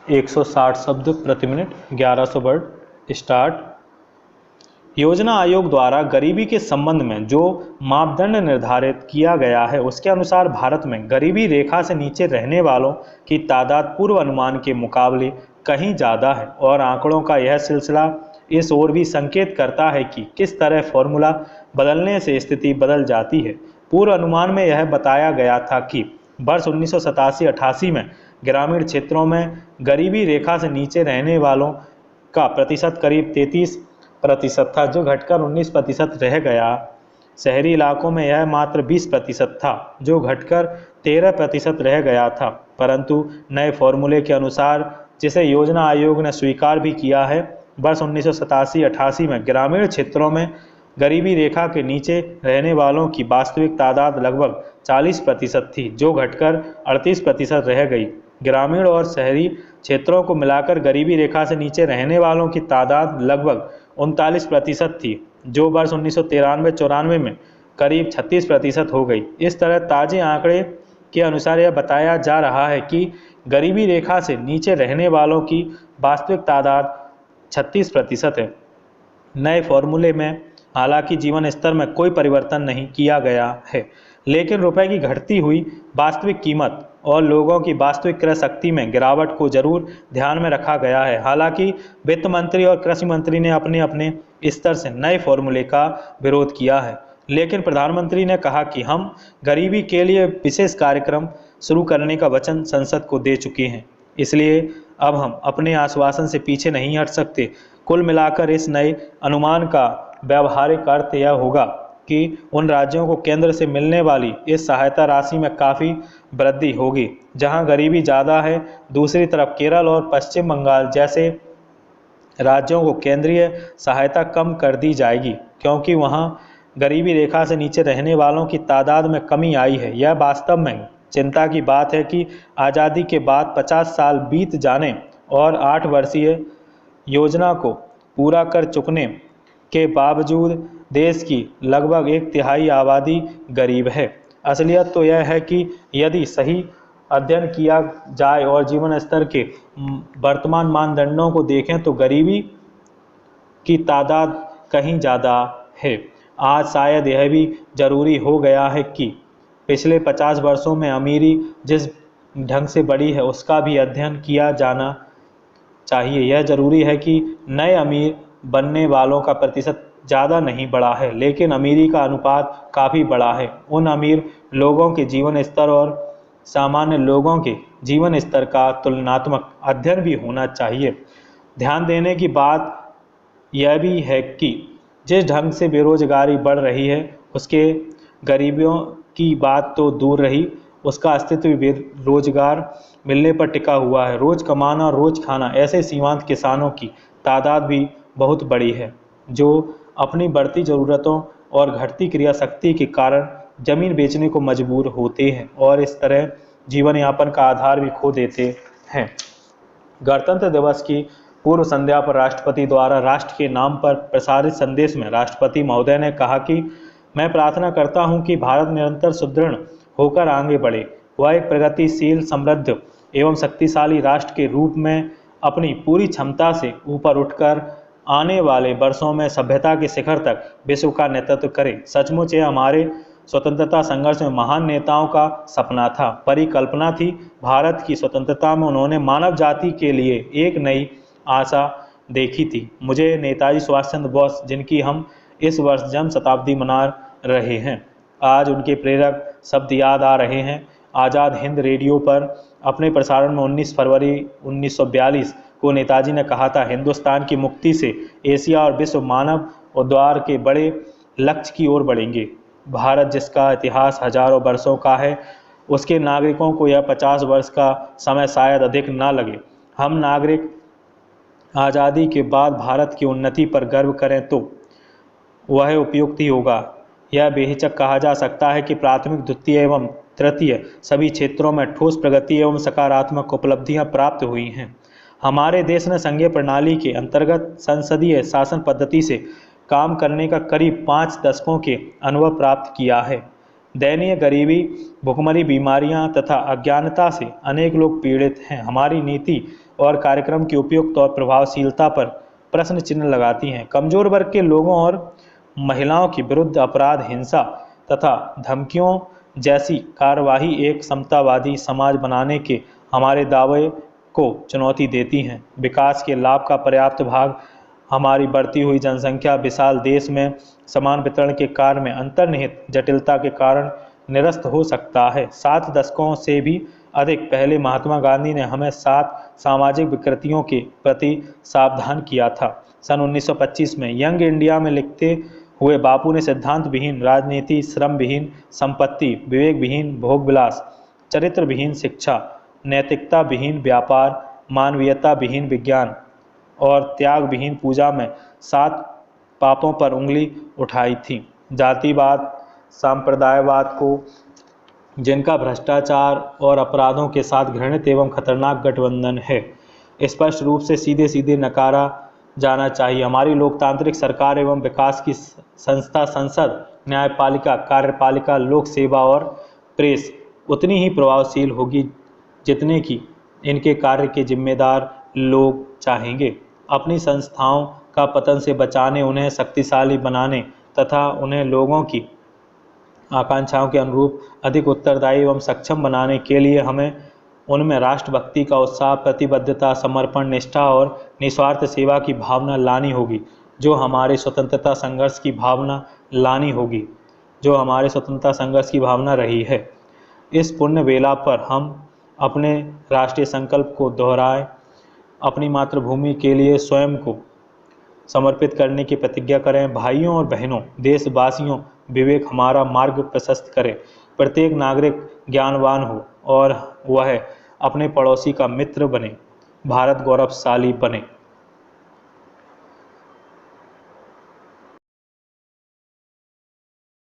160 शब्द प्रति minute, 1100 word. Start. योजना आयोग द्वारा गरीबी के संबंध में जो मापदंड निर्धारित किया गया है उसके अनुसार भारत में गरीबी रेखा से नीचे रहने वालों की तादाद पूर्व अनुमान के मुकाबले कहीं ज़्यादा है और आंकड़ों का यह सिलसिला इस ओर भी संकेत करता है कि किस तरह फॉर्मूला बदलने से स्थिति बदल जाती है। पूर्व अनुमान में यह बताया गया था कि वर्ष 1987-88 में ग्रामीण क्षेत्रों में गरीबी रेखा से नीचे रहने वालों का प्रतिशत करीब 33% था, जो घटकर 19% रह गया। शहरी इलाकों में यह मात्र 20% था, जो घटकर 13% रह गया था। परंतु नए फॉर्मूले के अनुसार, जिसे योजना आयोग ने स्वीकार भी किया है, वर्ष 1987-88 में ग्रामीण क्षेत्रों में गरीबी रेखा के नीचे रहने वालों की वास्तविक तादाद लगभग 40% थी, जो घटकर 38% रह गई। ग्रामीण और शहरी क्षेत्रों को मिलाकर गरीबी रेखा से नीचे रहने वालों की तादाद लगभग 39% थी, जो वर्ष 1993-94 में करीब 36% हो गई। इस तरह ताज़े आंकड़े के अनुसार यह बताया जा रहा है कि गरीबी रेखा से नीचे रहने वालों की वास्तविक तादाद 36% है। नए फॉर्मूले में हालांकि जीवन स्तर में कोई परिवर्तन नहीं किया गया है, लेकिन रुपए की घटती हुई वास्तविक कीमत और लोगों की वास्तविक क्रय शक्ति में गिरावट को जरूर ध्यान में रखा गया है। हालांकि वित्त मंत्री और कृषि मंत्री ने अपने अपने स्तर से नए फॉर्मूले का विरोध किया है, लेकिन प्रधानमंत्री ने कहा कि हम गरीबी के लिए विशेष कार्यक्रम शुरू करने का वचन संसद को दे चुके हैं, इसलिए अब हम अपने आश्वासन से पीछे नहीं हट सकते। कुल मिलाकर इस नए अनुमान का व्यावहारिक अर्थ यह होगा कि उन राज्यों को केंद्र से मिलने वाली इस सहायता राशि में काफ़ी वृद्धि होगी जहां गरीबी ज़्यादा है। दूसरी तरफ केरल और पश्चिम बंगाल जैसे राज्यों को केंद्रीय सहायता कम कर दी जाएगी, क्योंकि वहां गरीबी रेखा से नीचे रहने वालों की तादाद में कमी आई है। यह वास्तव में चिंता की बात है कि आज़ादी के बाद 50 साल बीत जाने और 8 वर्षीय योजना को पूरा कर चुकने के बावजूद देश की लगभग 1/3 आबादी गरीब है। असलियत तो यह है कि यदि सही अध्ययन किया जाए और जीवन स्तर के वर्तमान मानदंडों को देखें तो गरीबी की तादाद कहीं ज़्यादा है। आज शायद यह भी जरूरी हो गया है कि पिछले 50 वर्षों में अमीरी जिस ढंग से बढ़ी है उसका भी अध्ययन किया जाना चाहिए। यह जरूरी है कि नए अमीर बनने वालों का प्रतिशत ज़्यादा नहीं बढ़ा है, लेकिन अमीरी का अनुपात काफ़ी बढ़ा है। उन अमीर लोगों के जीवन स्तर और सामान्य लोगों के जीवन स्तर का तुलनात्मक अध्ययन भी होना चाहिए। ध्यान देने की बात यह भी है कि जिस ढंग से बेरोजगारी बढ़ रही है उसके गरीबियों की बात तो दूर रही, उसका अस्तित्व भी बेरोजगार मिलने पर टिका हुआ है। रोज़ कमाना और रोज़ खाना ऐसे सीमांत किसानों की तादाद भी बहुत बड़ी है, जो अपनी बढ़ती ज़रूरतों और घटती क्रिया शक्ति के कारण ज़मीन बेचने को मजबूर होते हैं और इस तरह जीवन यापन का आधार भी खो देते हैं। गणतंत्र दिवस की पूर्व संध्या पर राष्ट्रपति द्वारा राष्ट्र के नाम पर प्रसारित संदेश में राष्ट्रपति महोदय ने कहा कि मैं प्रार्थना करता हूं कि भारत निरंतर सुदृढ़ होकर आगे बढ़े। वह एक प्रगतिशील, समृद्ध एवं शक्तिशाली राष्ट्र के रूप में अपनी पूरी क्षमता से ऊपर उठकर आने वाले वर्षों में सभ्यता के शिखर तक विश्व का नेतृत्व करे। सचमुच यह हमारे स्वतंत्रता संघर्ष में महान नेताओं का सपना था, परिकल्पना थी। भारत की स्वतंत्रता में उन्होंने मानव जाति के लिए एक नई आशा देखी थी। मुझे नेताजी सुभाष चंद्र बोस, जिनकी हम इस वर्ष जन्म शताब्दी मना रहे हैं, आज उनके प्रेरक शब्द याद आ रहे हैं। आज़ाद हिंद रेडियो पर अपने प्रसारण में 19 फरवरी 1942 को नेताजी ने कहा था, हिंदुस्तान की मुक्ति से एशिया और विश्व मानव उद्धार के बड़े लक्ष्य की ओर बढ़ेंगे। भारत, जिसका इतिहास हजारों वर्षों का है, उसके नागरिकों को यह 50 वर्ष का समय शायद अधिक ना लगे। हम नागरिक आज़ादी के बाद भारत की उन्नति पर गर्व करें तो वह उपयुक्त ही होगा। यह बेहिचक कहा जा सकता है कि प्राथमिक, द्वितीय एवं तृतीय सभी क्षेत्रों में ठोस प्रगति एवं सकारात्मक उपलब्धियां प्राप्त हुई हैं। हमारे देश ने संघीय प्रणाली के अंतर्गत संसदीय शासन पद्धति से काम करने का करीब 5 दशकों के अनुभव प्राप्त किया है। दयनीय गरीबी, भुखमरी, बीमारियां तथा अज्ञानता से अनेक लोग पीड़ित हैं। हमारी नीति और कार्यक्रम की उपयुक्त और प्रभावशीलता पर प्रश्न चिन्ह लगाती हैं। कमजोर वर्ग के लोगों और महिलाओं के विरुद्ध अपराध, हिंसा तथा धमकियों जैसी कार्यवाही एक समतावादी समाज बनाने के हमारे दावे को चुनौती देती हैं। विकास के लाभ का पर्याप्त भाग हमारी बढ़ती हुई जनसंख्या, विशाल देश में समान वितरण के कार्य में अंतर्निहित जटिलता के कारण निरस्त हो सकता है। 7 दशकों से भी अधिक पहले महात्मा गांधी ने हमें 7 सामाजिक विकृतियों के प्रति सावधान किया था। सन 1925 में यंग इंडिया में लिखते हुए बापू ने सिद्धांत विहीन राजनीति, श्रम विहीन संपत्ति, विवेक विहीन भोग विलास, चरित्र विहीन शिक्षा, नैतिकता विहीन व्यापार, मानवीयता विहीन विज्ञान और त्याग विहीन पूजा में 7 पापों पर उंगली उठाई थी। जातिवाद, सांप्रदायवाद को, जिनका भ्रष्टाचार और अपराधों के साथ घृणित एवं खतरनाक गठबंधन है, स्पष्ट रूप से सीधे सीधे नकारा जाना चाहिए। हमारी लोकतांत्रिक सरकार एवं विकास की संस्था संसद, न्यायपालिका, कार्यपालिका, लोक सेवा और प्रेस उतनी ही प्रभावशील होगी जितने कि इनके कार्य के जिम्मेदार लोग चाहेंगे। अपनी संस्थाओं का पतन से बचाने, उन्हें शक्तिशाली बनाने तथा उन्हें लोगों की आकांक्षाओं के अनुरूप अधिक उत्तरदायी एवं सक्षम बनाने के लिए हमें उनमें राष्ट्रभक्ति का उत्साह, प्रतिबद्धता, समर्पण, निष्ठा और निस्वार्थ सेवा की भावना लानी होगी, जो हमारे स्वतंत्रता संघर्ष की भावना लानी होगी, जो हमारे स्वतंत्रता संघर्ष की भावना रही है। इस पुण्य बेला पर हम अपने राष्ट्रीय संकल्प को दोहराएं, अपनी मातृभूमि के लिए स्वयं को समर्पित करने की प्रतिज्ञा करें। भाइयों और बहनों, देशवासियों, विवेक हमारा मार्ग प्रशस्त करे। प्रत्येक नागरिक ज्ञानवान हो और वह अपने पड़ोसी का मित्र बने। भारत गौरवशाली बने।